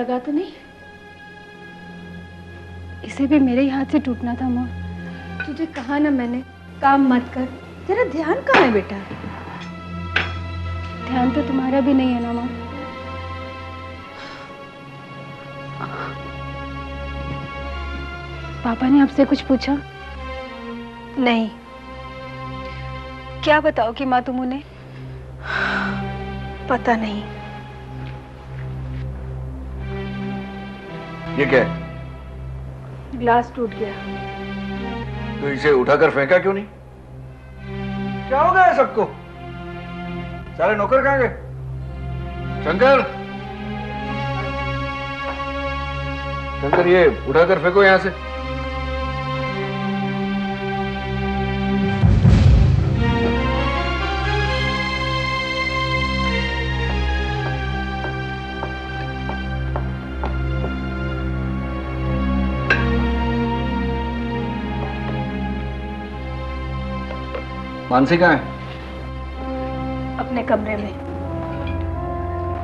लगा तो नहीं? इसे भी मेरे ही हाथ से टूटना था मोर। तुझे कहा ना मैंने, काम मत कर। तेरा ध्यान कहाँ है बेटा? ध्यान तो तुम्हारा भी नहीं है ना मोर। पापा ने आपसे कुछ पूछा? नहीं। क्या बताओगी माँ तुम उन्हें? पता नहीं। ये क्या है? ग्लास टूट गया। तो इसे उठाकर फेंका क्यों नहीं? क्या हो गया सबको? सारे नौकर कहाँ गए? शंकर, शंकर, ये उठाकर फेंको यहां से। मानसी कहाँ है? अपने कमरे में।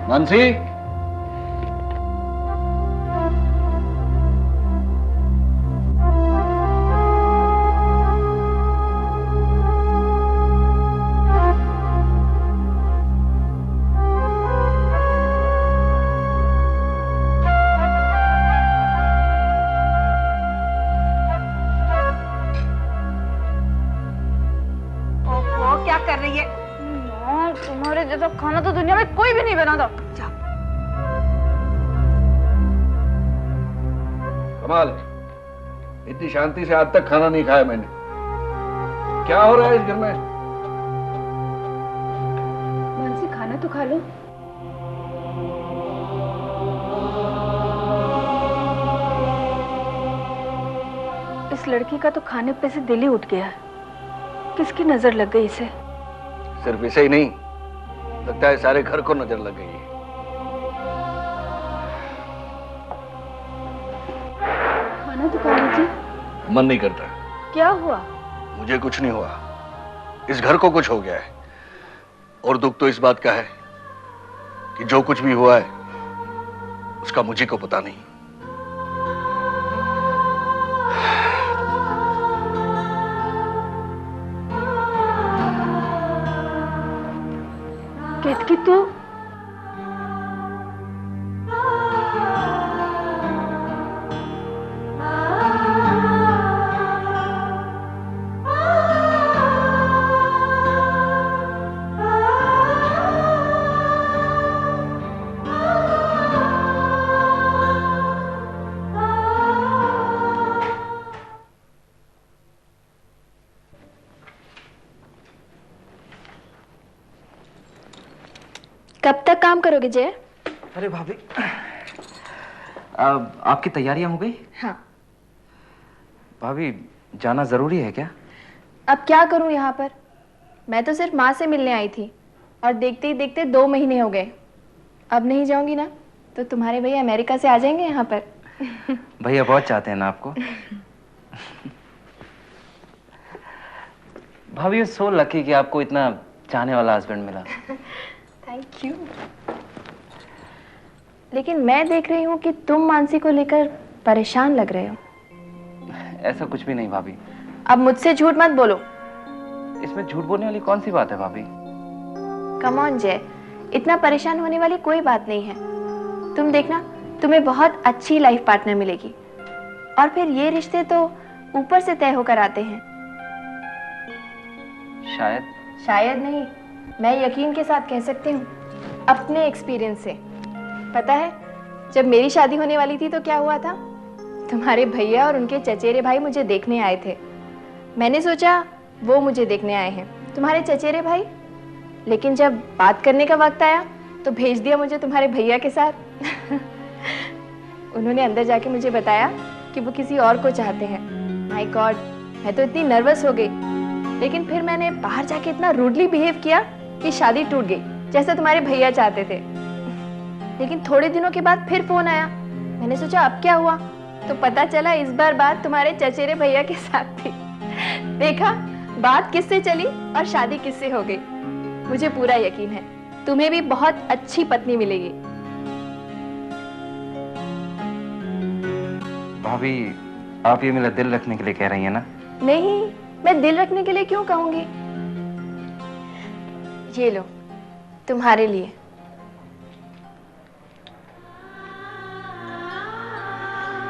मानसी, क्या कर रही है? तुम्हारे जैसा खाना तो दुनिया में कोई भी नहीं बनाता। कमाल, इतनी शांति से आज तक खाना नहीं खाया मैंने। क्या हो रहा है इस घर में? मानसी, खाना तो खा लो। इस लड़की का तो खाने पे से दिल ही उठ गया है। किसकी नजर लग गई इसे? सिर्फ इसे ही नहीं, लगता है सारे घर को नजर लग गई है। खाना तो खा लीजिए। मन नहीं करता। क्या हुआ? मुझे कुछ नहीं हुआ, इस घर को कुछ हो गया है। और दुख तो इस बात का है कि जो कुछ भी हुआ है उसका मुझे को पता नहीं। केतकी, तू कब तक काम करोगे जय? अरे भाभी, आपकी तैयारियां हो गई? हाँ। भाभी, जाना जरूरी है क्या? अब क्या करूं यहाँ पर? मैं तो सिर्फ माँ से मिलने आई थी और देखते ही देखते 2 महीने हो गए। अब नहीं जाऊंगी ना तो तुम्हारे भैया अमेरिका से आ जाएंगे यहाँ पर। भैया बहुत चाहते हैं ना आपको। भाभी, सो लकी कि आपको इतना चाहने वाला हस्बैंड मिला। Thank you. लेकिन मैं देख रही हूँ कि तुम मानसी को लेकर परेशान लग रहे हो। ऐसा कुछ भी नहीं भाभी। अब मुझसे झूठ मत बोलो। इसमें झूठ बोलने वाली कौन सी बात है भाभी? कम ऑन जय, इतना परेशान होने वाली कोई बात नहीं है। तुम देखना, तुम्हें बहुत अच्छी लाइफ पार्टनर मिलेगी। और फिर ये रिश्ते तो ऊपर से तय होकर आते हैं। शायद नहीं, मैं यकीन के साथ कह सकती हूँ, अपने एक्सपीरियंस से। पता है, जब मेरी शादी होने वाली थी तो क्या हुआ था? तुम्हारे भैया और उनके चचेरे भाई मुझे देखने आए थे। मैंने सोचा वो मुझे देखने आए हैं, तुम्हारे चचेरे भाई। लेकिन जब बात करने का वक्त आया तो भेज दिया मुझे तुम्हारे भैया के साथ। उन्होंने अंदर जाके मुझे बताया कि वो किसी और को चाहते हैं। माय गॉड, मैं तो इतनी नर्वस हो गई। लेकिन फिर मैंने बाहर जाके इतना रूडली बिहेव किया कि शादी टूट गई, जैसा तुम्हारे भैया चाहते थे। लेकिन थोड़े दिनों के बाद फिर फोन आया। मैंने सोचा अब क्या हुआ, तो पता चला इस बार बात तुम्हारे चचेरे भैया के साथ थी। देखा, बात किससे चली और शादी किससे हो गई। मुझे पूरा यकीन है तुम्हें भी बहुत अच्छी पत्नी मिलेगी। भाभी, आप ये मेरा दिल रखने के लिए कह रही हैं ना? नहीं, मैं दिल रखने के लिए क्यों कहूंगी। ये लो, तुम्हारे लिए।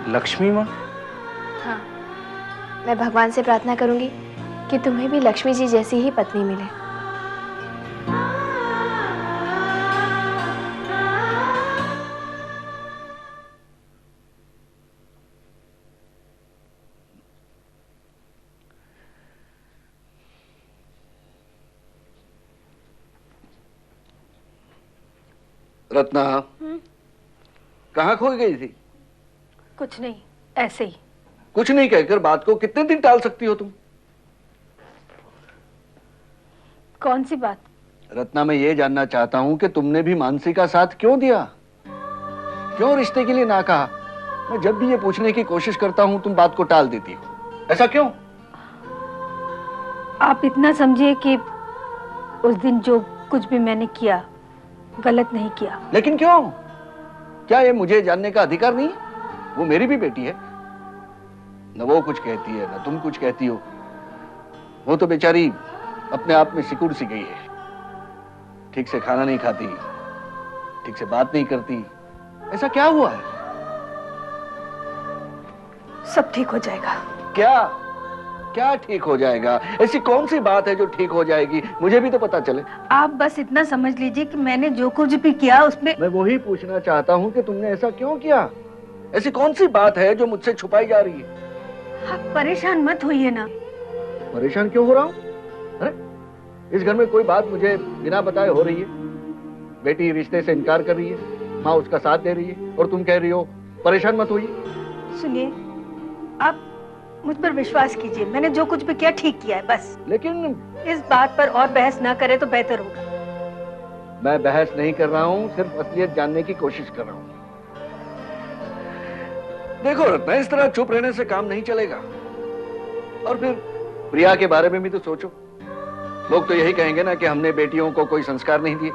लक्ष्मी माँ? हाँ, मैं भगवान से प्रार्थना करूंगी कि तुम्हें भी लक्ष्मी जी जैसी ही पत्नी मिले। रत्ना, कहाँ खो गई थी? कुछ नहीं, ऐसे ही। कुछ नहीं कहकर बात को कितने दिन टाल सकती हो तुम? कौन सी बात? रत्ना, मैं ये जानना चाहता हूं कि तुमने भी मानसी का साथ क्यों दिया? क्यों रिश्ते के लिए ना कहा? मैं जब भी ये पूछने की कोशिश करता हूं तुम बात को टाल देती हो, ऐसा क्यों? आप इतना समझिए कि उस दिन जो कुछ भी मैंने किया गलत नहीं किया। लेकिन क्यों? क्या ये मुझे जानने का अधिकार नहीं है? वो मेरी भी बेटी है। न वो कुछ कहती है न तुम कुछ कहती हो। वो तो बेचारी अपने आप में सिकुड़ सी गई है। ठीक से खाना नहीं खाती, ठीक से बात नहीं करती। ऐसा क्या हुआ है? सब ठीक हो जाएगा। क्या क्या ठीक हो जाएगा? ऐसी कौन सी बात है जो ठीक हो जाएगी? मुझे भी तो पता चले। आप बस इतना समझ लीजिए कि मैंने जो कुछ भी किया उसमें। मैं वही पूछना चाहता हूँ कि तुमने ऐसा क्यों किया? ऐसी कौन सी बात है जो मुझसे छुपाई जा रही है? आप परेशान मत होइए ना। परेशान क्यों हो रहा हूँ? अरे, इस घर में कोई बात मुझे बिना बताए हो रही है। बेटी रिश्ते से इनकार कर रही है, माँ उसका साथ दे रही है, और तुम कह रही हो परेशान मत होइए। सुनिए, आप मुझ पर विश्वास कीजिए, मैंने जो कुछ भी किया ठीक किया है बस। लेकिन इस बात पर और बहस ना करे तो बेहतर होगा। मैं बहस नहीं कर रहा हूँ, सिर्फ असलियत जानने की कोशिश कर रहा हूँ। देखो रत्ना, इस तरह चुप रहने से काम नहीं चलेगा। और फिर प्रिया के बारे में भी तो सोचो। लोग तो यही कहेंगे ना कि हमने बेटियों को कोई संस्कार नहीं दिए।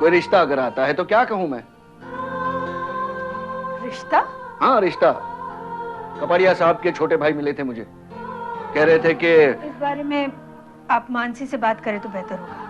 कोई रिश्ता अगर आता है तो क्या कहूं मैं? रिश्ता? हाँ, रिश्ता। कपाड़िया साहब के छोटे भाई मिले थे मुझे, कह रहे थे कि इस बारे में आप मानसी से बात करें तो बेहतर होगा।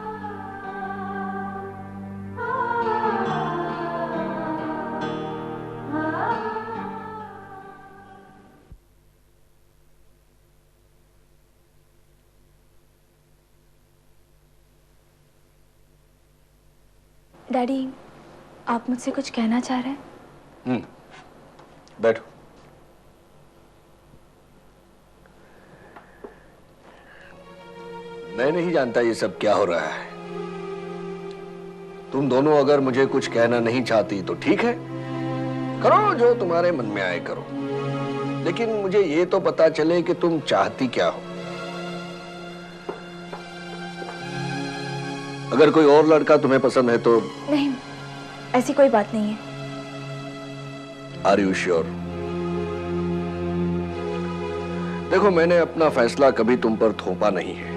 डैडी, आप मुझसे कुछ कहना चाह रहे हैं? बैठो। मैं नहीं जानता ये सब क्या हो रहा है। तुम दोनों अगर मुझे कुछ कहना नहीं चाहती तो ठीक है, करो जो तुम्हारे मन में आए करो। लेकिन मुझे ये तो पता चले कि तुम चाहती क्या हो। अगर कोई और लड़का तुम्हें पसंद है तो? नहीं, ऐसी कोई बात नहीं है। Are you sure? देखो, मैंने अपना फैसला कभी तुम पर थोपा नहीं है।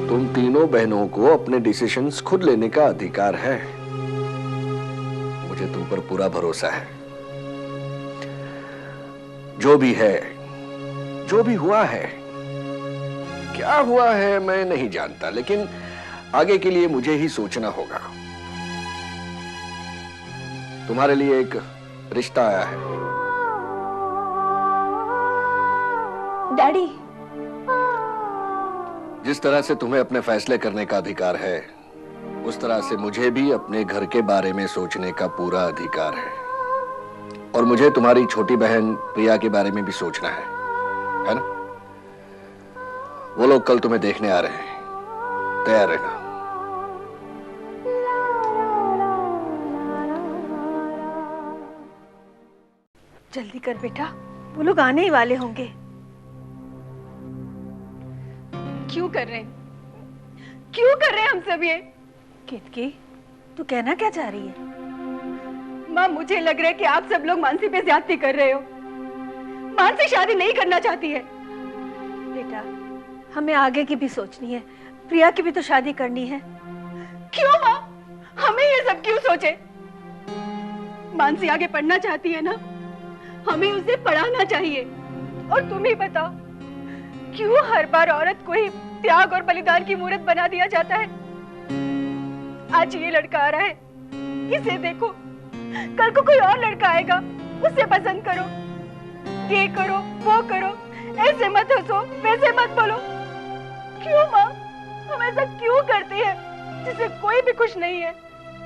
तुम तीनों बहनों को अपने डिसीजंस खुद लेने का अधिकार है। मुझे तुम पर पूरा भरोसा है। जो भी है, जो भी हुआ है, क्या हुआ है मैं नहीं जानता, लेकिन आगे के लिए मुझे ही सोचना होगा। तुम्हारे लिए एक रिश्ता आया है। डैडी, जिस तरह से तुम्हें अपने फैसले करने का अधिकार है, उस तरह से मुझे भी अपने घर के बारे में सोचने का पूरा अधिकार है। और मुझे तुम्हारी छोटी बहन प्रिया के बारे में भी सोचना है ना? वो लोग कल तुम्हें देखने आ रहे हैं, तैयार रहना। जल्दी कर बेटा, वो लोग आने ही वाले होंगे। क्यों कर रहे हैं? क्यों कर रहे हैं हम सब ये? केतकी, तू कहना क्या चाह रही है? माँ, मुझे लग रहा है कि आप सब लोग मानसी पे ज्यादती कर रहे हो। मानसी शादी नहीं करना चाहती है। बेटा, हमें आगे की भी सोचनी है, प्रिया की भी तो शादी करनी है। क्यों माँ? हमें ये सब क्यों सोचे? मानसी आगे पढ़ना चाहती है ना? हमें उसे पढ़ाना चाहिए। और तुम ही बताओ, क्यों हर बार औरत को ही त्याग और बलिदान की मूर्त बना दिया जाता है? आज ये लड़का आ रहा है, इसे देखो, कल को कोई और लड़का आएगा, उसे पसंद करो, ये करो, वो करो, ऐसे मत हंसो, वैसे मत बोलो। क्यों माँ, हम ऐसा क्यों करती है जिससे कोई भी खुश नहीं है?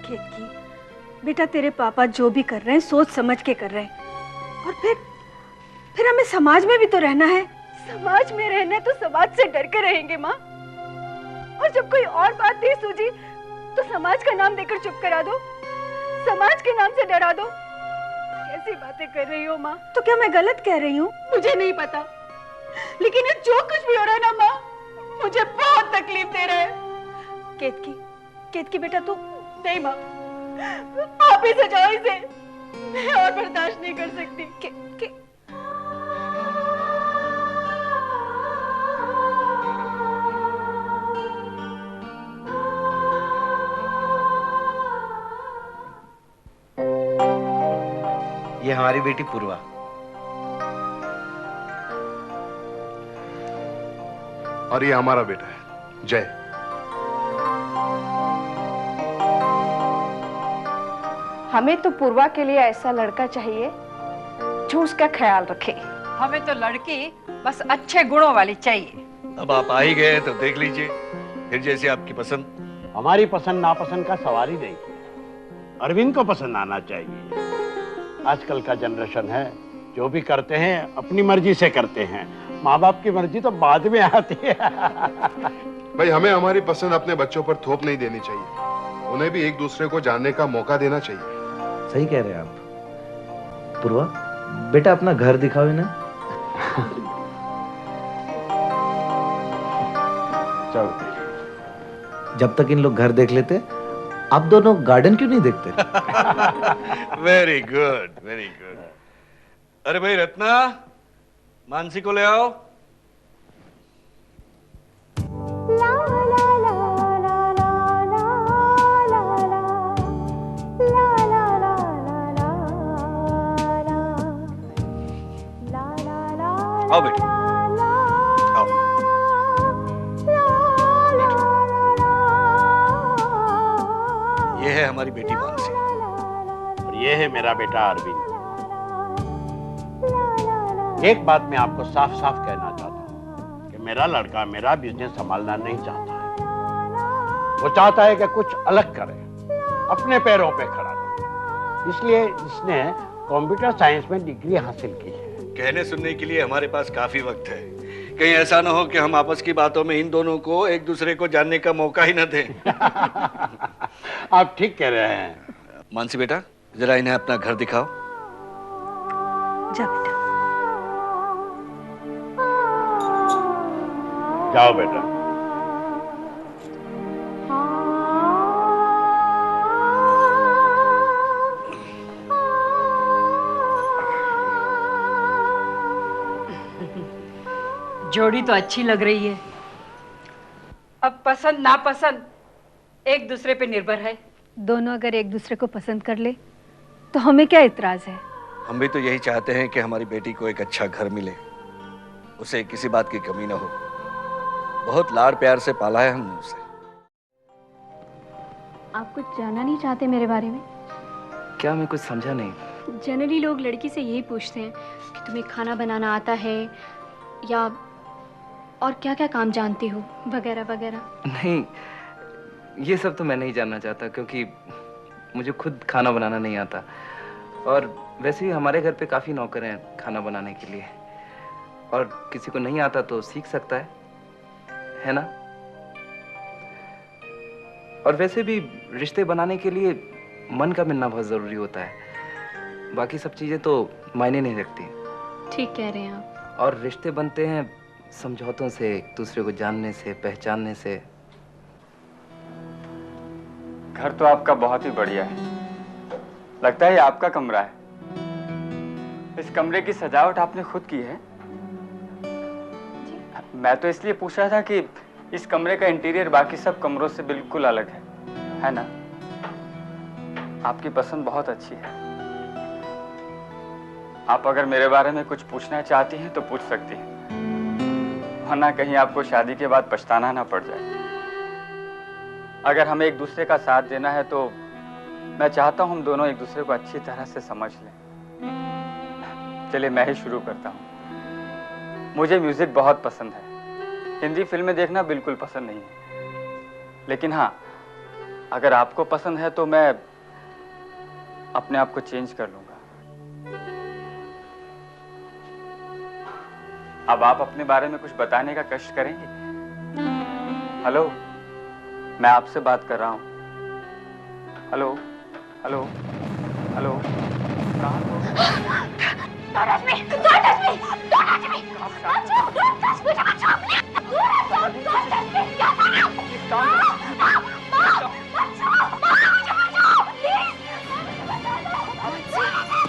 केतकी, बेटा तेरे पापा जो भी कर रहे हैं सोच समझ के कर रहे हैं। और फिर हमें समाज में भी तो रहना है। समाज में रहना है तो समाज से डर के रहेंगे माँ। और जब कोई और बात नहीं सूझी तो समाज का नाम देकर चुप करा दो, समाज के नाम से डरा दो। कैसी बातें कर रही हो माँ? तो क्या मैं गलत कह रही हूँ? मुझे नहीं पता, लेकिन ये जो कुछ भी हो रहा है ना माँ, मुझे बहुत तकलीफ दे रहा है। केतकी बेटा तू नहीं माँ, आप ही सजाओ इसे, मैं और बर्दाश्त नहीं कर सकती। ये हमारी बेटी पूर्वा। और ये हमारा बेटा है जय। हमें तो पूर्वा के लिए ऐसा लड़का चाहिए जो उसका ख्याल रखे। हमें तो लड़की बस अच्छे गुणों वाली चाहिए। अब आप आ ही गए तो देख लीजिए, फिर जैसे आपकी पसंद। हमारी पसंद नापसंद का सवाल ही नहीं है, अरविंद को पसंद आना चाहिए। आजकल का जनरेशन है, जो भी करते हैं अपनी मर्जी से करते हैं, माँ बाप की मर्जी तो बाद में आती है। भाई हमें हमारी पसंद अपने बच्चों पर थोप नहीं देनी चाहिए, उन्हें भी एक दूसरे को जानने का मौका देना चाहिए। सही कह रहे हैं आप। पूर्वा बेटा अपना घर दिखाओ इन्हें। चलो, जब तक इन लोग घर देख लेते आप दोनों गार्डन क्यों नहीं देखते? Very good, very good. अरे भाई रत्ना, मानसी को ले आओ। आओ बेटी, आओ। ये है हमारी बेटी मानसी और ये है मेरा बेटा अरविंद। एक बात मैं आपको साफ साफ कहना चाहता हूँ कि मेरा लड़का मेरा बिजनेस संभालना नहीं चाहता है। वो चाहता है कि कुछ अलग करे, अपने पैरों पे खड़ा रहे। इसलिए इसने कंप्यूटर साइंस में डिग्री हासिल की है। कहने सुनने के लिए हमारे पास काफी वक्त है, कहीं ऐसा ना हो कि हम आपस की बातों में इन दोनों को एक दूसरे को जानने का मौका ही न दें। आप ठीक कह रहे हैं। मानसी बेटा, जरा इन्हें अपना घर दिखाओ। जा बेटा। जाओ बेटा। जोड़ी तो अच्छी लग रही है। अब पसंद नापसंद एक दूसरे पे निर्भर है। दोनों अगर एक दूसरे को पसंद कर ले तो हमें क्या इतराज है? हम भी तो यही चाहते हैं कि हमारी बेटी को एक अच्छा घर मिले, उसे किसी बात की कमी ना हो। बहुत लाड़ प्यार से पाला है हमने उसे। आप कुछ जानना नहीं चाहते मेरे बारे में? क्या? मैं कुछ समझा नहीं। जनरली लोग लड़की से यही पूछते हैं कि तुम्हें खाना बनाना आता है या और क्या क्या काम जानती हो वगैरह वगैरह। नहीं, ये सब तो मैं नहीं जानना चाहता, क्योंकि मुझे खुद खाना बनाना नहीं आता। और वैसे भी हमारे घर पे काफ़ी नौकर हैं खाना बनाने के लिए, और किसी को नहीं आता तो सीख सकता है ना? और वैसे भी रिश्ते बनाने के लिए मन का मिलना बहुत ज़रूरी होता है, बाकी सब चीज़ें तो मायने नहीं रखती। ठीक कह रहे हैं आप। और रिश्ते बनते हैं समझौतों से, एक दूसरे को जानने से, पहचानने से। घर तो आपका बहुत ही बढ़िया है, लगता है ये आपका कमरा है। इस कमरे की सजावट आपने खुद की है? मैं तो इसलिए पूछ रहा था कि इस कमरे का इंटीरियर बाकी सब कमरों से बिल्कुल अलग है ना? आपकी पसंद बहुत अच्छी है। आप अगर मेरे बारे में कुछ पूछना चाहती हैं तो पूछ सकती हैं, वरना कहीं आपको शादी के बाद पछताना ना पड़ जाए। अगर हमें एक दूसरे का साथ देना है तो मैं चाहता हूं हम दोनों एक दूसरे को अच्छी तरह से समझ लें। चलिए मैं ही शुरू करता हूं। मुझे म्यूजिक बहुत पसंद है, हिंदी फिल्में देखना बिल्कुल पसंद नहीं है, लेकिन हाँ, अगर आपको पसंद है तो मैं अपने आप को चेंज कर लूंगा। अब आप अपने बारे में कुछ बताने का कष्ट करेंगे? हेलो, मैं आपसे बात कर रहा हूं। हेलो हेलो हेलो, कहाँ हो? Don't touch me! Don't touch me! Don't touch me! Don't touch me! Don't touch me! Don't touch me! Don't touch me!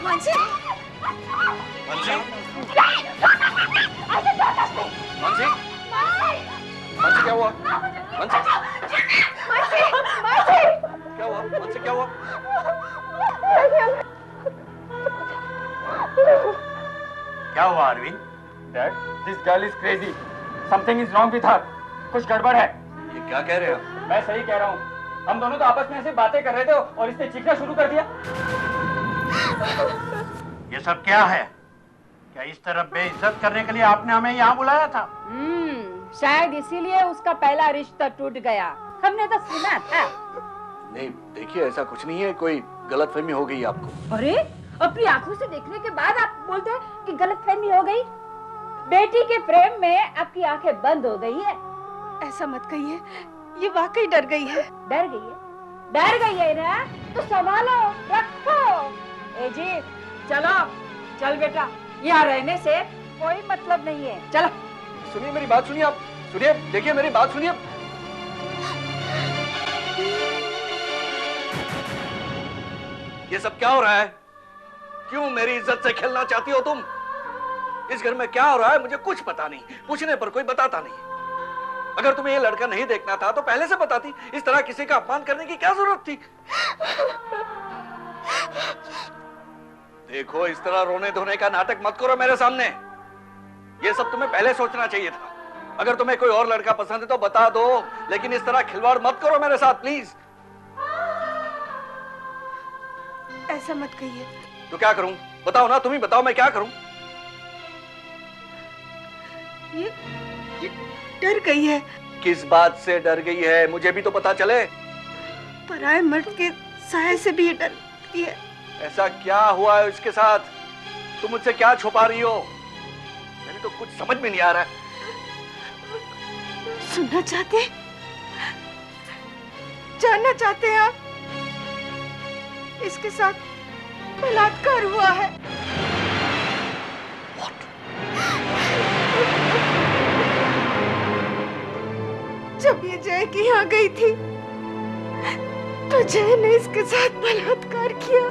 Mansi, Mansi, Mansi, Mansi क्या हुआ? मानसी, क्या हुआ? मानसी क्या हुआ? क्या हुआ Arvind? Dad, this girl is crazy. Something is wrong with her. कुछ गड़बड़ है। ये क्या कह रहे हो? मैं सही कह रहा हूँ। हम दोनों तो आपस में ऐसे बातें कर रहे थे और इसने चीखना शुरू कर दिया। ये सब क्या है? क्या इस तरह बेइज्जत करने के लिए आपने हमें यहाँ बुलाया था? शायद इसीलिए उसका पहला रिश्ता टूट गया। हमने तो सुना था। नहीं, देखिए ऐसा कुछ नहीं है, कोई गलतफहमी हो गई आपको। अरे, अपनी आंखों से देखने के बाद आप बोलते हैं कि गलतफहमी हो गई। बेटी के प्रेम में आपकी आंखें बंद हो गई है। ऐसा मत कहिए, ये वाकई डर गई है। डर गई है? डर गई है ना? तो संभालो, रखो। ए जी, चलो, चल बेटा, यहाँ रहने से कोई मतलब नहीं है। चलो। सुनिए मेरी बात, सुनिए आप, सुनिए, देखिए मेरी बात सुनिए। ये सब क्या हो रहा है? क्यों मेरी इज्जत से खेलना चाहती हो तुम? इस घर में क्या हो रहा है मुझे कुछ पता नहीं, पूछने पर कोई बताता नहीं। अगर तुम्हें ये लड़का नहीं देखना था तो पहले से बताती। इस तरह किसी का अपमान करने की क्या जरूरत थी? देखो, इस तरह रोने धोने का नाटक मत करो मेरे सामने। ये सब तुम्हें पहले सोचना चाहिए था। अगर तुम्हें कोई और लड़का पसंद है तो बता दो, लेकिन इस तरह खिलवाड़ मत करो मेरे साथ प्लीज। ऐसा मत कहिए। तो क्या करूं? बताओ ना, तुम ही बताओ, मैं क्या करूं? ये डर गई है। किस बात से डर गई है? मुझे भी तो पता चले। पराये मर्द के साये से भी ये डरती है। ऐसा क्या हुआ है उसके साथ? तुम मुझसे क्या छुपा रही हो? मेरी तो कुछ समझ में नहीं आ रहा है। सुनना चाहते? जानना चाहते हैं आप? इसके साथ बलात्कार हुआ है। जब ये जय की यहाँ गई थी तो जय ने इसके साथ बलात्कार किया।